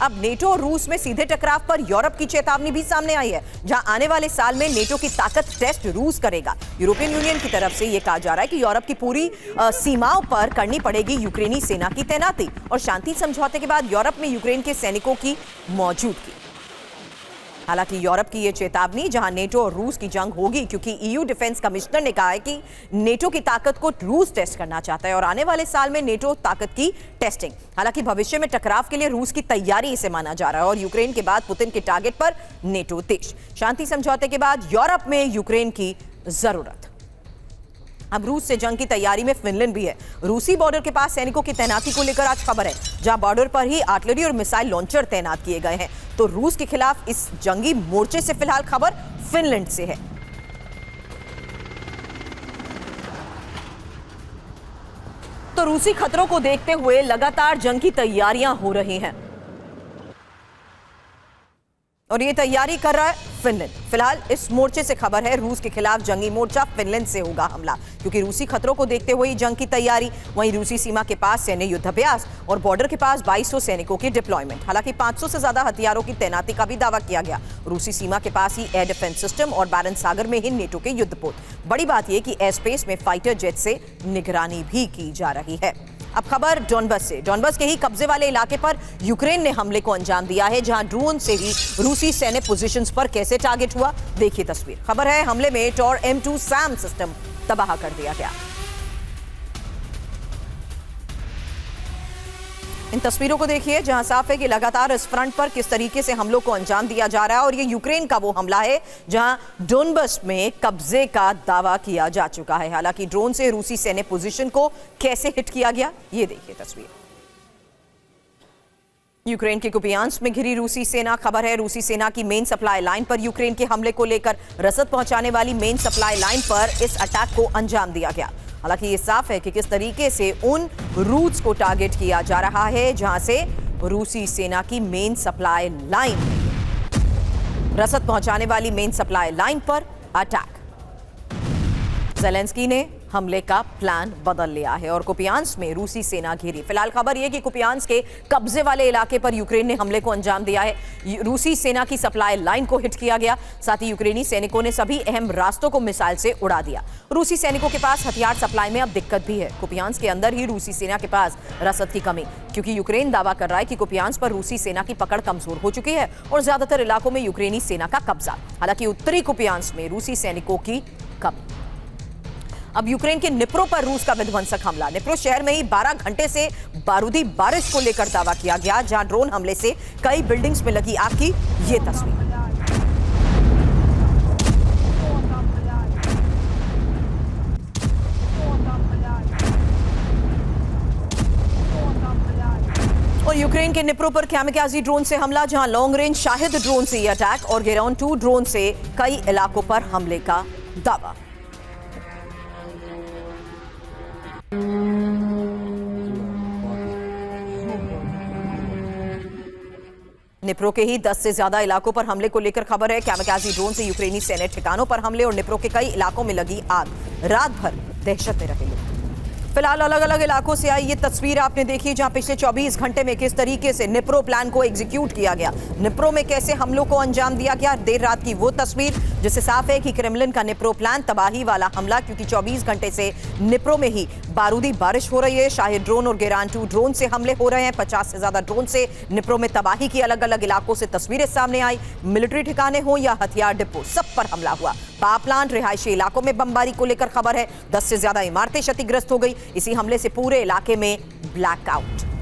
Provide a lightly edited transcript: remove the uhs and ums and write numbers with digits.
अब नेटो और रूस में सीधे टकराव पर यूरोप की चेतावनी भी सामने आई है, जहां आने वाले साल में नेटो की ताकत टेस्ट रूस करेगा। यूरोपियन यूनियन की तरफ से यह कहा जा रहा है कि यूरोप की पूरी सीमाओं पर करनी पड़ेगी यूक्रेनी सेना की तैनाती और शांति समझौते के बाद यूरोप में यूक्रेन के सैनिकों की मौजूदगी। हालांकि यूरोप की यह चेतावनी जहां नेटो और रूस की जंग होगी, क्योंकि ईयू डिफेंस कमिश्नर ने कहा है कि नेटो की ताकत को रूस टेस्ट करना चाहता है और आने वाले साल में नेटो ताकत की टेस्टिंग। हालांकि भविष्य में टकराव के लिए रूस की तैयारी इसे माना जा रहा है और यूक्रेन के बाद पुतिन के टारगेट पर नेटो देश। शांति समझौते के बाद यूरोप में यूक्रेन की जरूरत। अब रूस से जंग की तैयारी में फिनलैंड भी है। रूसी बॉर्डर के पास सैनिकों की तैनाती को लेकर आज खबर है, जहां बॉर्डर पर ही आर्टिलरी और मिसाइल लॉन्चर तैनात किए गए हैं। तो रूस के खिलाफ इस जंगी मोर्चे से फिलहाल खबर फिनलैंड से है। तो रूसी खतरों को देखते हुए लगातार जंग की तैयारियां हो रही हैं और ये तैयारी कर रहा है फिनलैंड। फिलहाल इस मोर्चे से खबर है रूस के खिलाफ जंगी मोर्चा फिनलैंड से होगा हमला, क्योंकि रूसी खतरों को देखते हुए जंग की तैयारी। वहीं रूसी सीमा के पास सैन्य युद्धाभ्यास और बॉर्डर के पास 2200 सैनिकों की डिप्लॉयमेंट। हालांकि 500 से ज्यादा हथियारों की तैनाती का भी दावा किया गया। रूसी सीमा के पास ही एयर डिफेंस सिस्टम और बैरेंट्स सागर में ही नेटो के युद्धपोत। बड़ी बात यह कि एयर स्पेस में फाइटर जेट से निगरानी भी की जा रही है। अब खबर डॉनबस से। डॉनबस के ही कब्जे वाले इलाके पर यूक्रेन ने हमले को अंजाम दिया है, जहां ड्रोन से ही रूसी सैन्य पोजीशंस पर कैसे टारगेट हुआ, देखिए तस्वीर। खबर है हमले में टॉर M2 सैम सिस्टम तबाह कर दिया गया। इन तस्वीरों को देखिए, जहां साफ है कि लगातार इस फ्रंट पर किस तरीके से हमलों को अंजाम दिया जा रहा है और ये यूक्रेन का वो हमला है जहां डोनबस में कब्जे का दावा किया जा चुका है। हालांकि ड्रोन से रूसी सैन्य पोजीशन को कैसे हिट किया गया, ये देखिए तस्वीर। यूक्रेन के कुपियांस्क में घिरी रूसी सेना। खबर है रूसी सेना की मेन सप्लाई लाइन पर यूक्रेन के हमले को लेकर रसद पहुंचाने वाली मेन सप्लाई लाइन पर इस अटैक को अंजाम दिया गया। हालांकि ये साफ है कि किस तरीके से उन रूट्स को टारगेट किया जा रहा है जहां से रूसी सेना की मेन सप्लाई लाइन, रसद पहुंचाने वाली मेन सप्लाई लाइन पर अटैक। ज़ेलेंस्की ने हमले का प्लान बदल लिया है और कुपियांस्क में रूसी सेना घिरी। फिलहाल खबर यह कि कुपियांस्क के कब्जे वाले इलाके पर यूक्रेन ने हमले को अंजाम दिया है। रूसी सेना की सप्लाई लाइन को हिट किया गया। साथ ही यूक्रेनी सैनिकों ने सभी अहम रास्तों को मिसाइल से उड़ा दिया। रूसी सैनिकों के पास हथियार सप्लाई में अब दिक्कत भी है। कुपियांस्क के अंदर ही रूसी सेना के पास रसद की कमी, क्योंकि यूक्रेन दावा कर रहा है कि कुपियांस्क पर रूसी सेना की पकड़ कमजोर हो चुकी है और ज्यादातर इलाकों में यूक्रेनी सेना का कब्जा। हालांकि उत्तरी कुपियांस्क में रूसी सैनिकों की कमी। अब यूक्रेन के निप्रो पर रूस का विध्वंसक हमला। निप्रो शहर में ही 12 घंटे से बारूदी बारिश को लेकर दावा किया गया, जहां ड्रोन हमले से कई बिल्डिंग्स में लगी आग की ये तस्वीर। और यूक्रेन के निप्रो पर कैमिकाज़ी ड्रोन से हमला, जहां लॉन्ग रेंज शाहिद ड्रोन से ये अटैक और गेराउंड 2 ड्रोन से कई इलाकों पर हमले का दावा। निप्रो के ही 10 से ज्यादा इलाकों पर हमले को लेकर खबर है। कैमिकाज़ी ड्रोन से यूक्रेनी सैन्य ठिकानों पर हमले और निप्रो के कई इलाकों में लगी आग। रात भर दहशत में रहे लोग। फिलहाल अलग अलग इलाकों से आई ये तस्वीर आपने देखी, जहां पिछले 24 घंटे में किस तरीके से निप्रो प्लान को एग्जीक्यूट किया गया। निप्रो में कैसे हमलों को अंजाम दिया गया, देर रात की वो तस्वीर, जिससे साफ है कि क्रेमलिन का निप्रो प्लान तबाही वाला हमला, क्योंकि 24 घंटे से निप्रो में ही बारूदी बारिश हो रही है। शाहिद ड्रोन और गेरान 2 ड्रोन से हमले हो रहे हैं। 50 से ज्यादा ड्रोन से निप्रो में तबाही की अलग अलग इलाकों से तस्वीरें सामने आई। मिलिट्री ठिकाने हो या हथियार डिपो, सब पर हमला हुआ। पावर प्लांट, रिहायशी इलाकों में बमबारी को लेकर खबर है। 10 से ज्यादा इमारतें क्षतिग्रस्त हो गई। इसी हमले से पूरे इलाके में ब्लैकआउट।